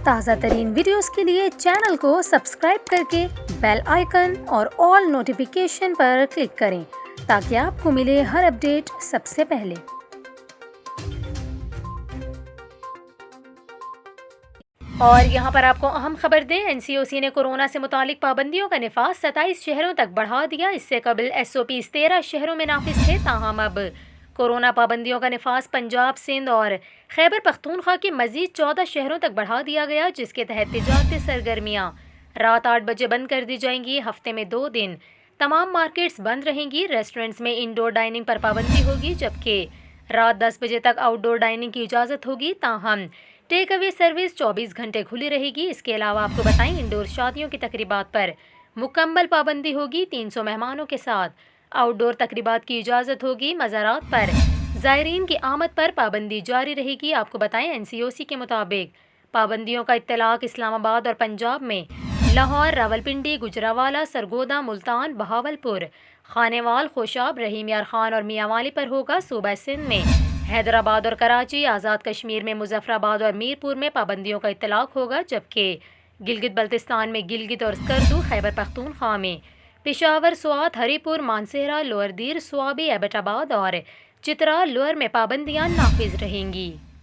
تازہ ترین ویڈیوز کے لیے چینل کو سبسکرائب کر کے بیل آئیکن اور آل نوٹیفیکیشن پر کلک کریں تاکہ آپ کو ملے ہر اپڈیٹ سب سے پہلے۔ اور یہاں پر آپ کو اہم خبر دیں، NCOC نے کورونا سے متعلق پابندیوں کا نفاذ 27 شہروں تک بڑھا دیا۔ اس سے قبل SOPs 13 شہروں میں نافذ تھے، تاہم اب کورونا پابندیوں کا نفاذ پنجاب، سندھ اور خیبر پختونخوا کے مزید 14 شہروں تک بڑھا دیا گیا، جس کے تحت تجارتی سرگرمیاں رات 8 بجے بند کر دی جائیں گی۔ ہفتے میں 2 دن تمام مارکیٹس بند رہیں گی۔ ریسٹورنٹس میں انڈور ڈائننگ پر پابندی ہوگی، جبکہ رات 10 بجے تک آؤٹ ڈور ڈائننگ کی اجازت ہوگی، تاہم ٹیک اوے سروس 24 گھنٹے کھلی رہے گی۔ اس کے علاوہ آپ کو بتائیں، انڈور شادیوں کی تقریبات پر مکمل پابندی ہوگی۔ 300 مہمانوں کے ساتھ آؤٹ ڈور تقریبات کی اجازت ہوگی۔ مزارات پر زائرین کی آمد پر پابندی جاری رہے گی۔ آپ کو بتائیں، NCOC کے مطابق پابندیوں کا اطلاق اسلام آباد اور پنجاب میں لاہور، راولپنڈی، گجرانوالہ، سرگودا، ملتان، بہاولپور، خانیوال، خوشاب، رحیم یار خان اور میاں والی پر ہوگا۔ صوبہ سندھ میں حیدرآباد اور کراچی، آزاد کشمیر میں مظفر آباد اور میرپور میں پابندیوں کا اطلاق ہوگا، جبکہ گلگت بلتستان میں گلگت اور اسکردو، خیبر پختونخوا میں پشاور، سوات، ہری پور، مانسہرہ، لوئر دیر، سوابی، ایبٹ آباد اور چترال، لوئر میں پابندیاں نافذ رہیں گی۔